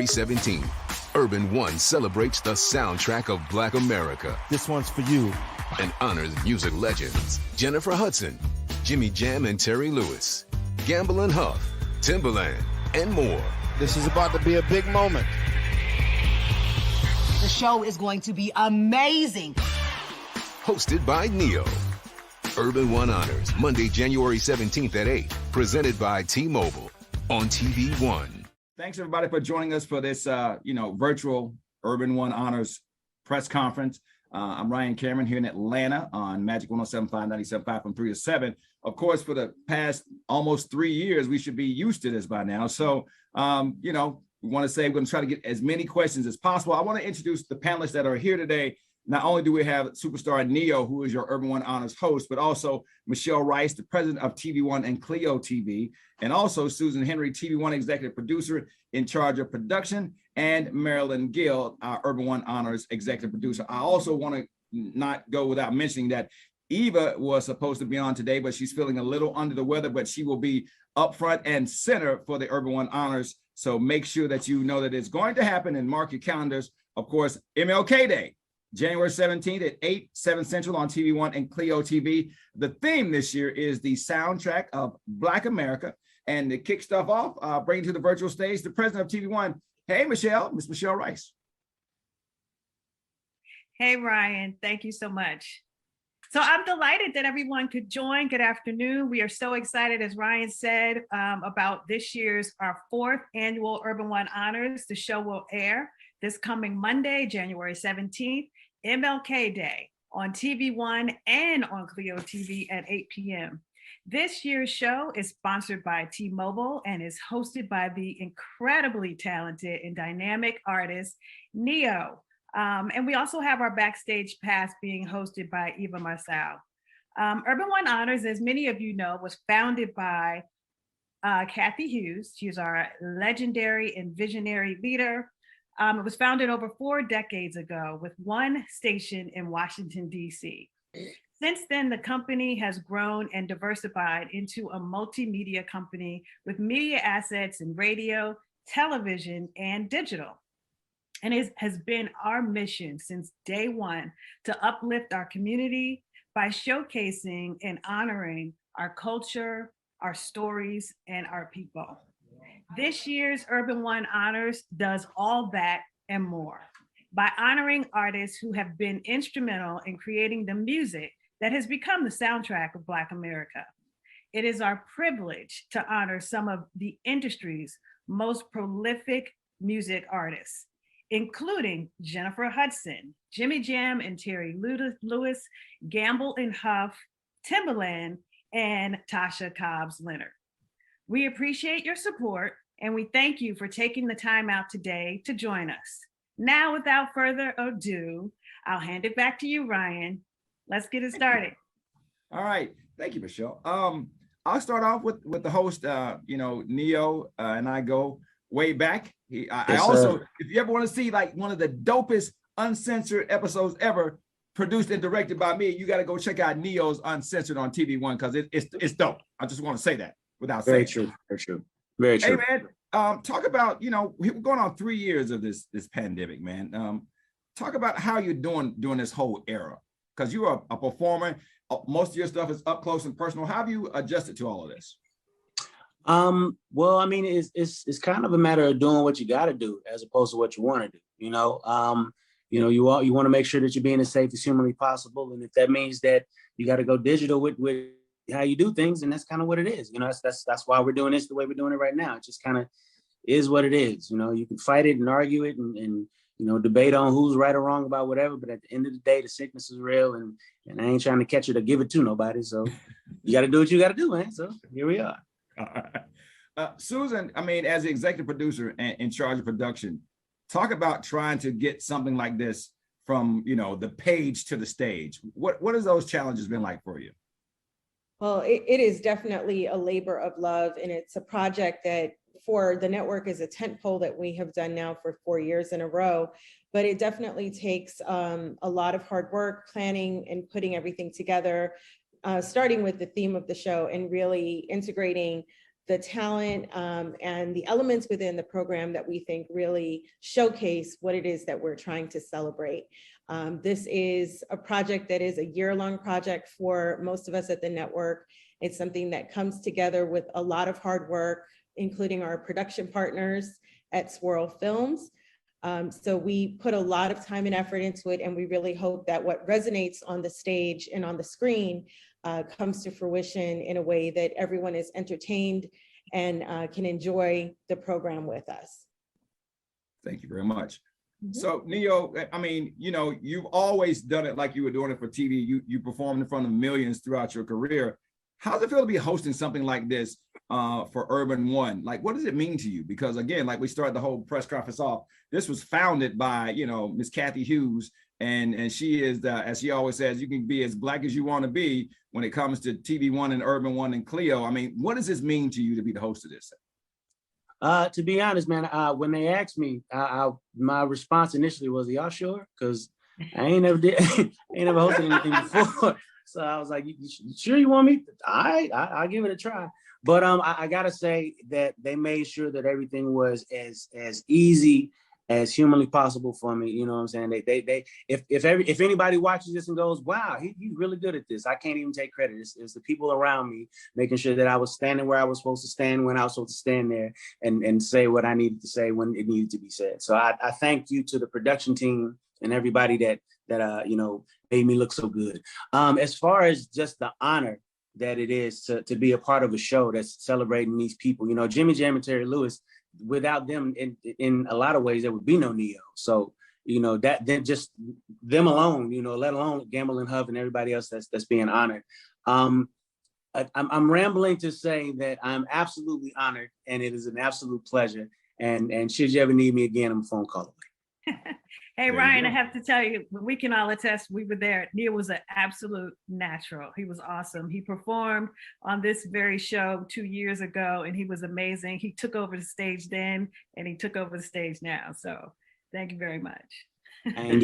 17th, Urban One celebrates the soundtrack of Black America. This one's for you. And honors music legends Jennifer Hudson, Jimmy Jam and Terry Lewis, Gamble and Huff, Timbaland, and more. This is about to be a big moment. The show is going to be amazing. Hosted by Neo. Urban One Honors, Monday, January 17th at 8. Presented by T-Mobile on TV One. Thanks, everybody, for joining us for this, virtual Urban One Honors press conference. I'm Ryan Cameron here in Atlanta on Magic 107.5, 97.5 from 3 to 7. Of course, for the past almost 3 years, we should be used to this by now. So, we want to say we're going to try to get as many questions as possible. I want to introduce the panelists that are here today. Not only do we have superstar Neo, who is your Urban One Honors host, but also Michelle Rice, the president of TV One and CLEO TV, and also Susan Henry, TV One executive producer in charge of production, and Marilyn Gill, our Urban One Honors executive producer. I also want to not go without mentioning that Eva was supposed to be on today, but she's feeling a little under the weather, but she will be up front and center for the Urban One Honors. So make sure that you know that it's going to happen and mark your calendars. Of course, MLK Day, January 17th at 8, 7 Central on TV One and CLEO TV. The theme this year is the soundtrack of Black America. And to kick stuff off, bring to the virtual stage, the president of TV One. Hey, Michelle, Miss Michelle Rice. Hey, Ryan, thank you so much. So I'm delighted that everyone could join. Good afternoon. We are so excited, as Ryan said, about this year's, our 4th annual Urban One Honors. The show will air this coming Monday, January 17th, MLK Day on TV One and on CLEO TV at 8 p.m. This year's show is sponsored by T-Mobile and is hosted by the incredibly talented and dynamic artist, Neo. And we also have our backstage pass being hosted by Eva Marcel. Urban One Honors, as many of you know, was founded by Kathy Hughes. She's our legendary and visionary leader. It was founded over 4 decades ago with one station in Washington, D.C. Since then, the company has grown and diversified into a multimedia company with media assets in radio, television, and digital. And it has been our mission since day one to uplift our community by showcasing and honoring our culture, our stories, and our people. This year's Urban One Honors does all that and more by honoring artists who have been instrumental in creating the music that has become the soundtrack of Black America. It is our privilege to honor some of the industry's most prolific music artists, including Jennifer Hudson, Jimmy Jam and Terry Lewis, Gamble and Huff, Timbaland, and Tasha Cobbs Leonard. We appreciate your support and we thank you for taking the time out today to join us. Now, without further ado, I'll hand it back to you, Ryan. Let's get it started. All right. Thank you, Michelle. I'll start off with the host, Neo and I go way back. I also, if you ever want to see like one of the dopest uncensored episodes ever produced and directed by me, you got to go check out Neo's Uncensored on TV One because it's dope. I just want to say that without saying. Very true. Very true. Hey, man, talk about, we're going on 3 years of this pandemic, man. Talk about how you're doing during this whole era. Because you are a performer, most of your stuff is up close and personal. How have you adjusted to all of this? Well, I mean, it's kind of a matter of doing what you got to do as opposed to what you want to do. You want to make sure that you're being as safe as humanly possible, and if that means that you got to go digital with how you do things, and that's kind of what it is. That's why we're doing this the way we're doing it right now. It just kind of is what it is. You can fight it and argue it and debate on who's right or wrong about whatever, but at the end of the day, the sickness is real, and I ain't trying to catch it or give it to nobody. So you got to do what you got to do, man. So here we are. Susan, I mean, as the executive producer and in charge of production, talk about trying to get something like this from, the page to the stage. What has those challenges been like for you? Well, it is definitely a labor of love, and it's a project that for the network is a tentpole that we have done now for 4 years in a row, but it definitely takes a lot of hard work, planning and putting everything together, starting with the theme of the show and really integrating the talent and the elements within the program that we think really showcase what it is that we're trying to celebrate. This is a project that is a year-long project for most of us at the network. It's something that comes together with a lot of hard work, including our production partners at Swirl Films. So we put a lot of time and effort into it, and we really hope that what resonates on the stage and on the screen comes to fruition in a way that everyone is entertained and can enjoy the program with us. Thank you very much. So Neo, I mean, you know, you've always done it like you were doing it for TV. You performed in front of millions throughout your career. How does it feel to be hosting something like this for Urban One? Like, what does it mean to you? Because again, like we started the whole press conference off, this was founded by, you know, Miss Kathy Hughes, and she is, as she always says, you can be as black as you want to be when it comes to TV One and Urban One and CLEO. I mean, what does this mean to you to be the host of this? To be honest, man, when they asked me, my response initially was, "Y'all sure?" Because I ain't never hosted anything before. So I was like, "You sure you want me?" I'll give it a try. But I gotta say that they made sure that everything was as easy as humanly possible for me. You know what I'm saying? They if anybody watches this and goes, "Wow, he's really good at this," I can't even take credit. It's the people around me making sure that I was standing where I was supposed to stand when I was supposed to stand there and say what I needed to say when it needed to be said. So I thank you to the production team and everybody that you know, made me look so good. As far as just the honor that it is to be a part of a show that's celebrating these people, you know, Jimmy Jam and Terry Lewis, without them in a lot of ways, there would be no Neo. So, you know, that then just them alone, you know, let alone Gamble and Huff and everybody else that's being honored. I'm rambling to say that I'm absolutely honored, and it is an absolute pleasure. And should you ever need me again, I'm a phone call away. Hey, Ryan, I have to tell you, we can all attest, we were there. Neil was an absolute natural. He was awesome. He performed on this very show 2 years ago, and he was amazing. He took over the stage then, and he took over the stage now. So thank you very much. I didn't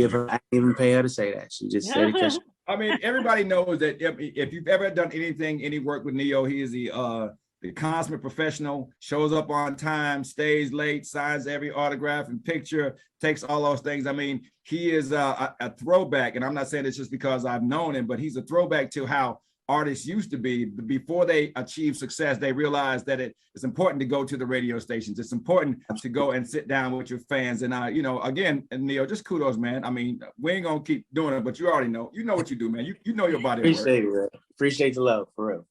even pay her to say that. She just said it because I mean, everybody knows that if you've ever done any work with Neo, he is the consummate professional, shows up on time, stays late, signs every autograph and picture, takes all those things. I mean, he is a throwback, and I'm not saying it's just because I've known him, but he's a throwback to how artists used to be. Before they achieve success, they realize that it's important to go to the radio stations. It's important to go and sit down with your fans. And you know, again, and Neil, just kudos, man. I mean, we ain't gonna keep doing it, but you already know. You know what you do, man. You know your body. Appreciate it, man. Appreciate the love, for real.